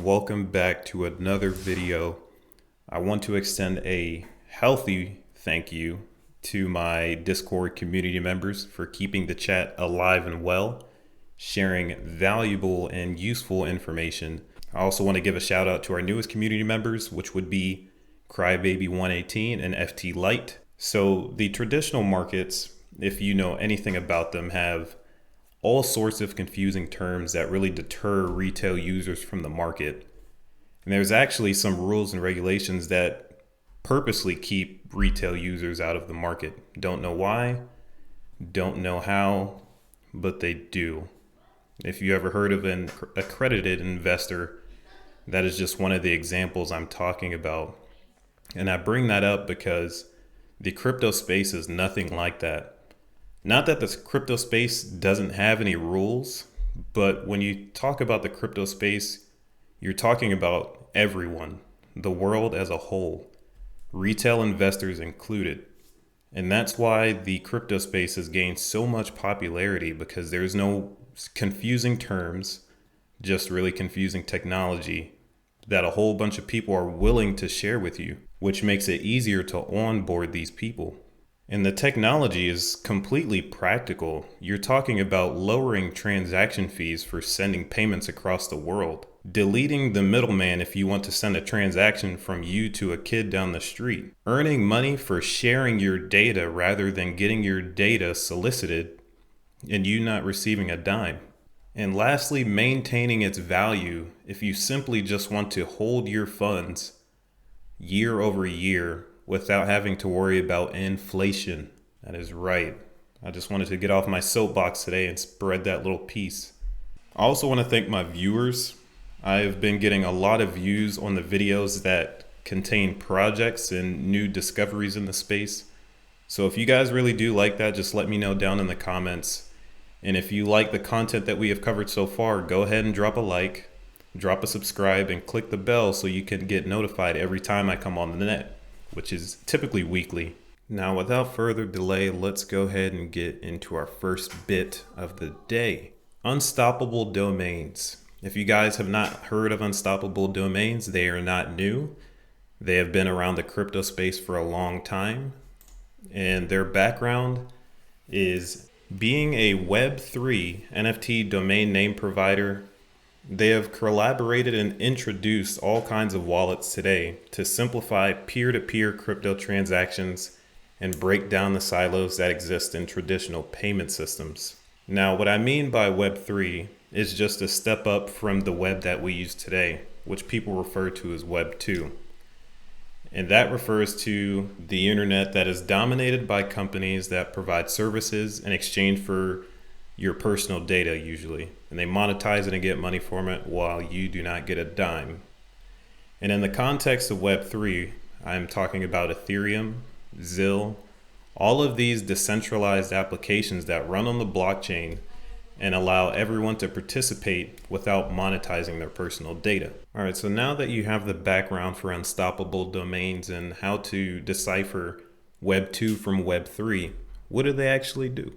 welcome back to another video. I want to extend a healthy thank you to my Discord community members for keeping the chat alive and well, sharing valuable and useful information. I also want to give a shout out to our newest community members, which would be Crybaby118 and FT Light. So the traditional markets, if you know anything about them, have all sorts of confusing terms that really deter retail users from the market. And there's actually some rules and regulations that purposely keep retail users out of the market. Don't know why, don't know how, but they do. If you ever heard of an accredited investor, that is just one of the examples I'm talking about. And I bring that up because the crypto space is nothing like that. Not that the crypto space doesn't have any rules, but when you talk about the crypto space, you're talking about everyone, the world as a whole, retail investors included. And that's why the crypto space has gained so much popularity, because there's no confusing terms, just really confusing technology that a whole bunch of people are willing to share with you, which makes it easier to onboard these people. And the technology is completely practical. You're talking about lowering transaction fees for sending payments across the world, deleting the middleman if you want to send a transaction from you to a kid down the street, earning money for sharing your data rather than getting your data solicited and you not receiving a dime. And lastly, maintaining its value if you simply just want to hold your funds year over year without having to worry about inflation. That is right. I just wanted to get off my soapbox today and spread that little piece. I also want to thank my viewers. I've been getting a lot of views on the videos that contain projects and new discoveries in the space. So if you guys really do like that, just let me know down in the comments. And if you like the content that we have covered so far, go ahead and drop a like, drop a subscribe, and click the bell so you can get notified every time I come on the net, which is typically weekly. Now, without further delay, let's go ahead and get into our first bit of the day. Unstoppable domains. If you guys have not heard of Unstoppable Domains, they are not new. They have been around the crypto space for a long time. And their background is being a Web3 NFT domain name provider. They have collaborated and introduced all kinds of wallets today to simplify peer-to-peer crypto transactions and break down the silos that exist in traditional payment systems. Now, what I mean by Web3 is just a step up from the web that we use today, which people refer to as Web 2. And that refers to the internet that is dominated by companies that provide services in exchange for your personal data usually, and they monetize it and get money from it while you do not get a dime. And in the context of Web3, I'm talking about Ethereum, Zil, all of these decentralized applications that run on the blockchain and allow everyone to participate without monetizing their personal data. All right, so now that you have the background for Unstoppable Domains and how to decipher Web 2 from Web 3, what do they actually do?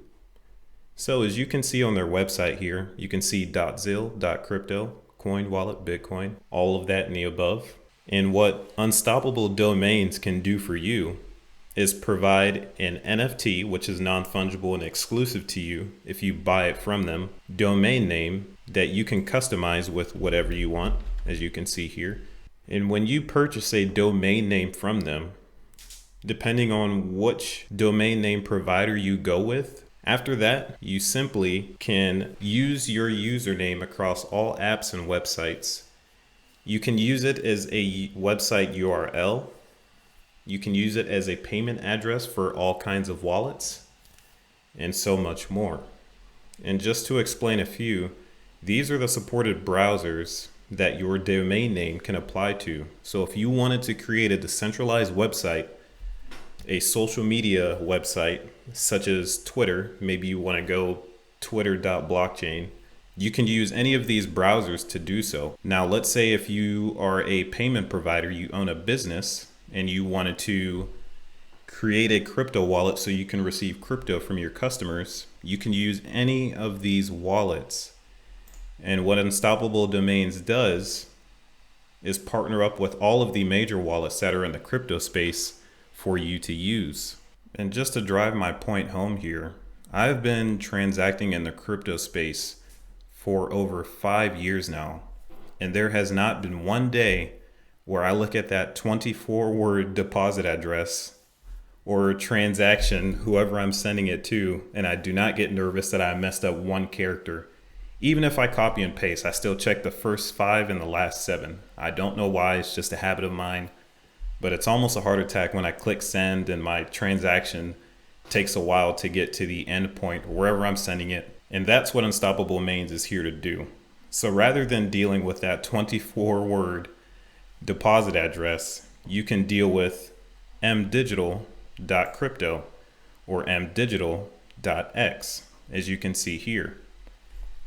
So as you can see on their website here, you can see .zil, .crypto, coin wallet, Bitcoin, all of that in the above. And what Unstoppable Domains can do for you is provide an NFT, which is non-fungible and exclusive to you if you buy it from them, domain name that you can customize with whatever you want, as you can see here. And when you purchase a domain name from them, depending on which domain name provider you go with, after that, you simply can use your username across all apps and websites. You can use it as a website URL. You can use it as a payment address for all kinds of wallets, and so much more. And just to explain a few, these are the supported browsers that your domain name can apply to. So if you wanted to create a decentralized website, a social media website such as Twitter, maybe you want to go twitter.blockchain, you can use any of these browsers to do so. Now, let's say if you are a payment provider, you own a business and you wanted to create a crypto wallet so you can receive crypto from your customers, you can use any of these wallets. And what Unstoppable Domains does is partner up with all of the major wallets that are in the crypto space for you to use. And just to drive my point home here, I've been transacting in the crypto space for over 5 years now, and there has not been one day where I look at that 24-word deposit address or transaction, whoever I'm sending it to, and I do not get nervous that I messed up one character. Even if I copy and paste, I still check the first 5 and the last 7. I don't know why, it's just a habit of mine, but it's almost a heart attack when I click send and my transaction takes a while to get to the end point wherever I'm sending it. And that's what Unstoppabledomains is here to do. So rather than dealing with that 24-word deposit address, you can deal with mdigital.crypto or mdigital.x, as you can see here.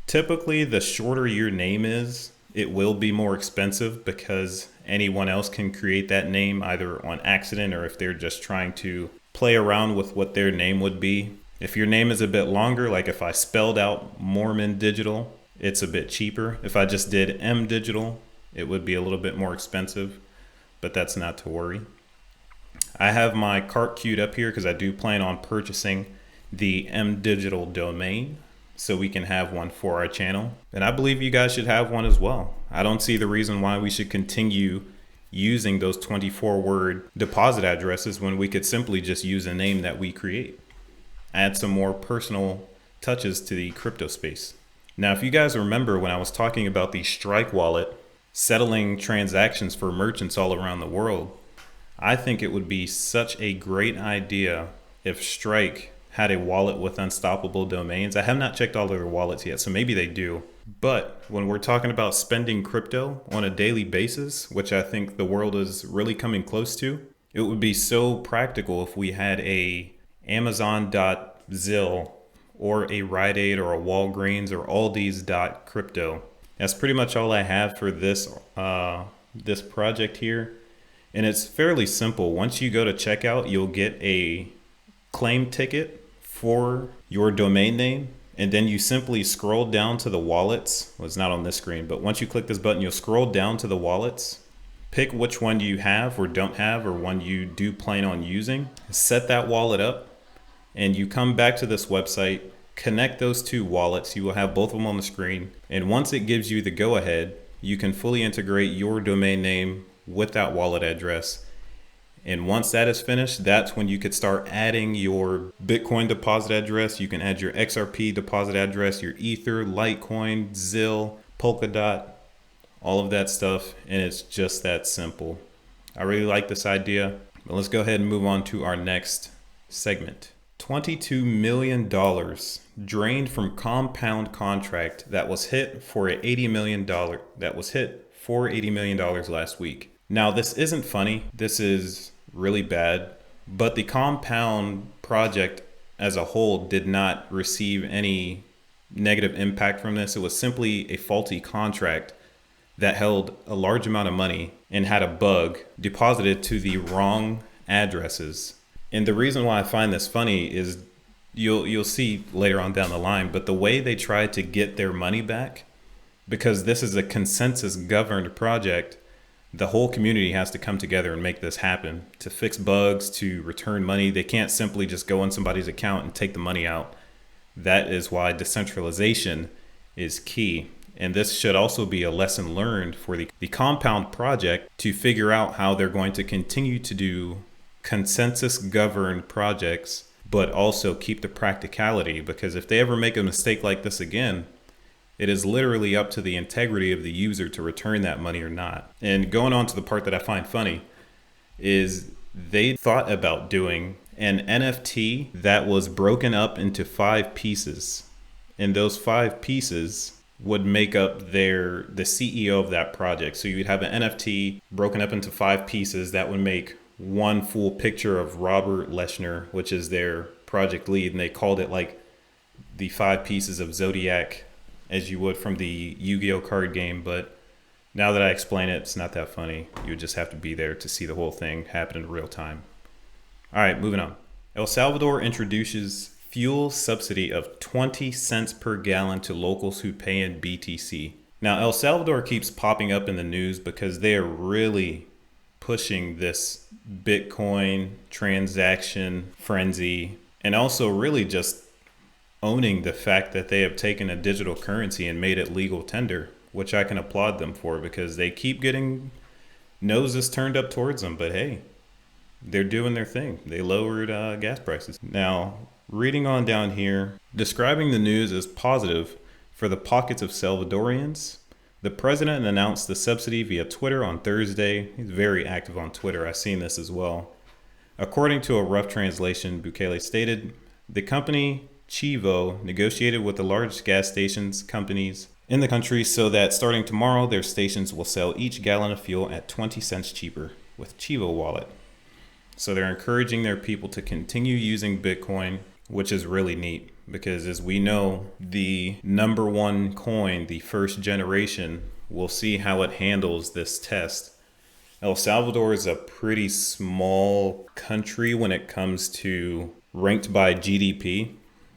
Typically, the shorter your name is, it will be more expensive because anyone else can create that name either on accident or if they're just trying to play around with what their name would be. If your name is a bit longer, like if I spelled out Morman Digital, it's a bit cheaper. If I just did M Digital, it would be a little bit more expensive, but that's not to worry. I have my cart queued up here because I do plan on purchasing the M Digital domain so we can have one for our channel. And I believe you guys should have one as well. I don't see the reason why we should continue using those 24-word deposit addresses when we could simply just use a name that we create. Add some more personal touches to the crypto space. Now, if you guys remember when I was talking about the Strike wallet settling transactions for merchants all around the world, I think it would be such a great idea if Strike had a wallet with Unstoppabledomains. I have not checked all of their wallets yet, so maybe they do. But when we're talking about spending crypto on a daily basis, which I think the world is really coming close to, it would be so practical if we had a Amazon.Zil or a Rite Aid or a Walgreens or Aldi's.crypto. That's pretty much all I have for this project here. And it's fairly simple. Once you go to checkout, you'll get a claim ticket for your domain name, and then you simply scroll down to the wallets. Well, it's not on this screen, but once you click this button, you'll scroll down to the wallets, pick which one you have or don't have, or one you do plan on using, set that wallet up, and you come back to this website, connect those 2 wallets. You will have both of them on the screen, and once it gives you the go ahead, you can fully integrate your domain name with that wallet address. And once that is finished, that's when you could start adding your Bitcoin deposit address. You can add your XRP deposit address, your Ether, Litecoin, Zil, Polkadot, all of that stuff. And it's just that simple. I really like this idea. But let's go ahead and move on to our next segment. $22 million drained from compound contract that was hit for $80 million last week. Now, this isn't funny. This is really bad, but the compound project as a whole did not receive any negative impact from this. It was simply a faulty contract that held a large amount of money and had a bug deposited to the wrong addresses. And the reason why I find this funny is you'll see later on down the line, but the way they tried to get their money back, because this is a consensus governed project, the whole community has to come together and make this happen to fix bugs, to return money. They can't simply just go on somebody's account and take the money out. That is why decentralization is key. And this should also be a lesson learned for the Compound project to figure out how they're going to continue to do consensus governed projects, but also keep the practicality, because if they ever make a mistake like this again, it is literally up to the integrity of the user to return that money or not. And going on to the part that I find funny is they thought about doing an NFT that was broken up into 5 pieces. And those 5 pieces would make up the CEO of that project. So you'd have an NFT broken up into 5 pieces that would make one full picture of Robert Leshner, which is their project lead. And they called it like the 5 pieces of Zodiac, as you would from the Yu-Gi-Oh card game. But now that I explain it, it's not that funny. You would just have to be there to see the whole thing happen in real time. All right, moving on. El Salvador introduces fuel subsidy of 20 cents per gallon to locals who pay in BTC. Now, El Salvador keeps popping up in the news because they are really pushing this Bitcoin transaction frenzy, and also really just owning the fact that they have taken a digital currency and made it legal tender, which I can applaud them for, because they keep getting noses turned up towards them. But hey, they're doing their thing. They lowered gas prices. Now, reading on down here, describing the news as positive for the pockets of Salvadorians, the president announced the subsidy via Twitter on Thursday. He's very active on Twitter. I've seen this as well. According to a rough translation, Bukele stated, the company Chivo negotiated with the largest gas stations companies in the country so that starting tomorrow, their stations will sell each gallon of fuel at 20 cents cheaper with Chivo wallet. So they're encouraging their people to continue using Bitcoin, which is really neat because, as we know, the number one coin, the first generation, we'll see how it handles this test. El Salvador is a pretty small country when it comes to ranked by GDP.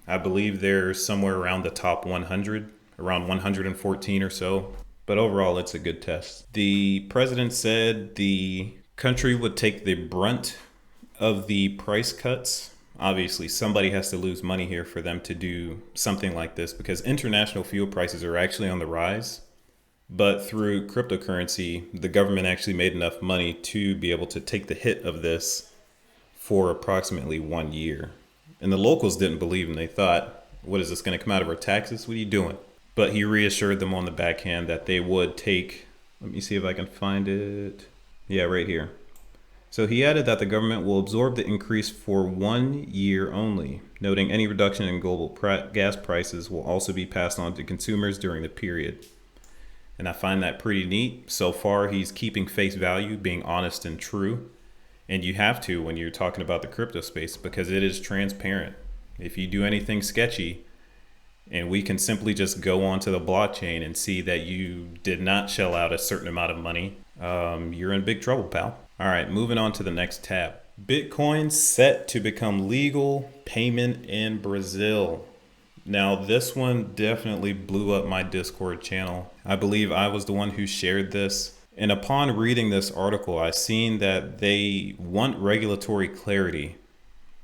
I believe they're somewhere around the top 100, around 114 or so. But overall, it's a good test. The president said the country would take the brunt of the price cuts. Obviously, somebody has to lose money here for them to do something like this, because international fuel prices are actually on the rise. But through cryptocurrency, the government actually made enough money to be able to take the hit of this for approximately 1 year. And the locals didn't believe him. They thought, what is this going to come out of our taxes? What are you doing? But he reassured them on the backhand that they would take, let me see if I can find it. Yeah, right here. So he added that the government will absorb the increase for 1 year only, noting any reduction in global gas prices will also be passed on to consumers during the period. And I find that pretty neat. So far, he's keeping face value, being honest and true. And you have to when you're talking about the crypto space, because it is transparent. If you do anything sketchy, and we can simply just go onto the blockchain and see that you did not shell out a certain amount of money, you're in big trouble, pal. All right, moving on to the next tab. Bitcoin set to become legal payment in Brazil. Now, this one definitely blew up my Discord channel. I believe I was the one who shared this. And upon reading this article, I seen that they want regulatory clarity.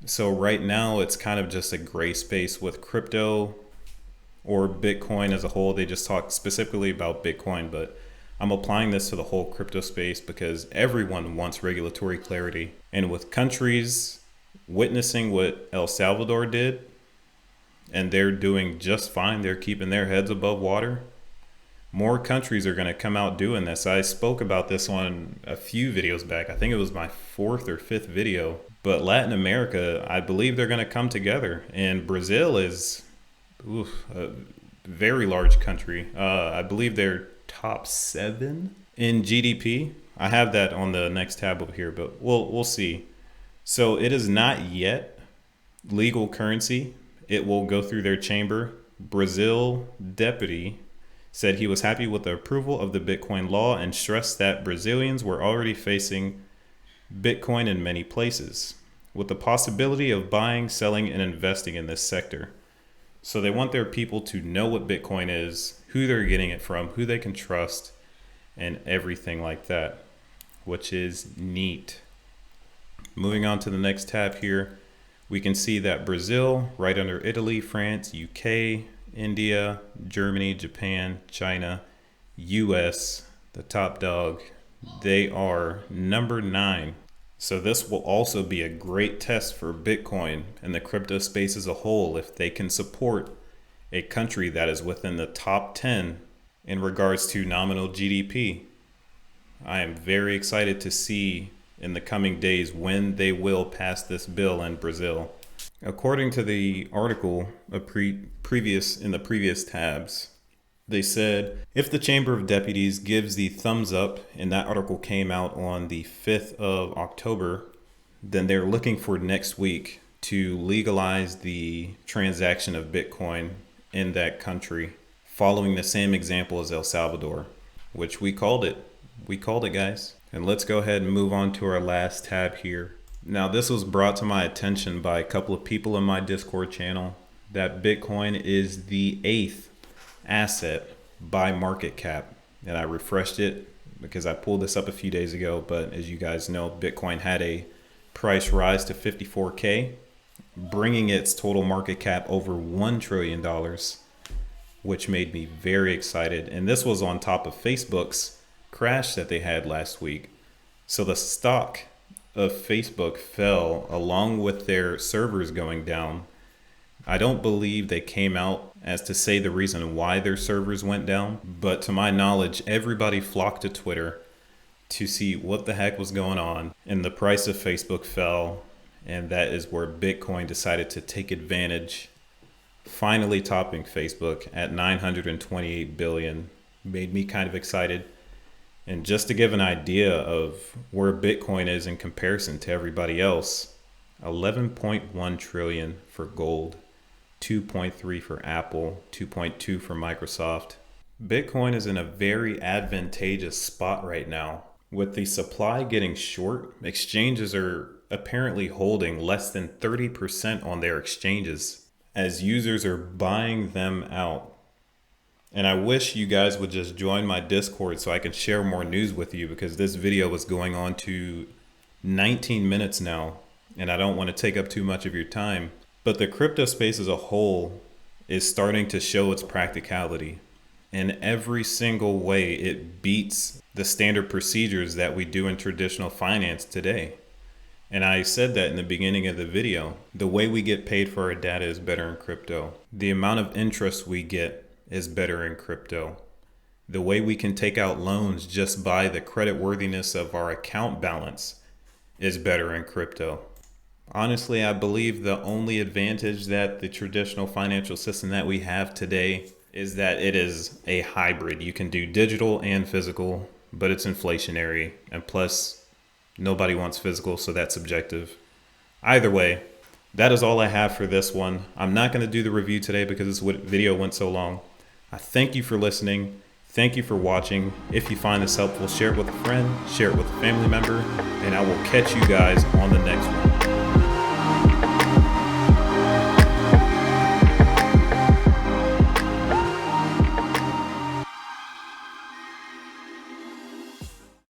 So right now, it's kind of just a gray space with crypto or Bitcoin as a whole. They just talk specifically about Bitcoin, but I'm applying this to the whole crypto space because everyone wants regulatory clarity. And with countries witnessing what El Salvador did, and they're doing just fine, they're keeping their heads above water, more countries are going to come out doing this. I spoke about this on a few videos back. I think it was my 4th or 5th video. But Latin America, I believe they're going to come together. And Brazil is a very large country. I believe they're top 7 in GDP. I have that on the next tab over here, but we'll see. So it is not yet legal currency. It will go through their chamber. Brazil deputy said he was happy with the approval of the Bitcoin law and stressed that Brazilians were already facing Bitcoin in many places, with the possibility of buying, selling, and investing in this sector. So they want their people to know what Bitcoin is, who they're getting it from, who they can trust, and everything like that, which is neat. Moving on to the next tab here, we can see that Brazil, right under Italy, France, UK, India, Germany, Japan, China, US, the top dog, they are number 9. So this will also be a great test for Bitcoin and the crypto space as a whole if they can support a country that is within the top 10 in regards to nominal GDP. I am very excited to see in the coming days when they will pass this bill in Brazil. According to the article in the previous tabs, they said if the Chamber of Deputies gives the thumbs up, and that article came out on the 5th of October, then they're looking for next week to legalize the transaction of Bitcoin in that country, following the same example as El Salvador, which we called it. We called it, guys. And let's go ahead and move on to our last tab here. Now, this was brought to my attention by a couple of people in my Discord channel that Bitcoin is the 8th asset by market cap. And I refreshed it because I pulled this up a few days ago. But as you guys know, Bitcoin had a price rise to 54K, bringing its total market cap over $1 trillion, which made me very excited. And this was on top of Facebook's crash that they had last week. So the stock of Facebook fell along with their servers going down. I don't believe they came out as to say the reason why their servers went down, but to my knowledge, everybody flocked to Twitter to see what the heck was going on, and the price of Facebook fell, and that is where Bitcoin decided to take advantage, finally topping Facebook at 928 billion. Made me kind of excited. And just to give an idea of where Bitcoin is in comparison to everybody else, 11.1 trillion for gold, 2.3 for Apple, 2.2 for Microsoft. Bitcoin is in a very advantageous spot right now. With the supply getting short, exchanges are apparently holding less than 30% on their exchanges as users are buying them out. And I wish you guys would just join my Discord so I can share more news with you, because this video was going on to 19 minutes now, and I don't want to take up too much of your time. But the crypto space as a whole is starting to show its practicality. In every single way, it beats the standard procedures that we do in traditional finance today. And I said that in the beginning of the video. The way we get paid for our data is better in crypto. The amount of interest we get is better in crypto. The way we can take out loans just by the credit worthiness of our account balance is better in crypto. Honestly, I believe the only advantage that the traditional financial system that we have today is that it is a hybrid. You can do digital and physical, but it's inflationary. And plus, nobody wants physical, so that's subjective. Either way, that is all I have for this one. I'm not going to do the review today because this video went so long. I thank you for listening. Thank you for watching. If you find this helpful, share it with a friend, share it with a family member, and I will catch you guys on the next one.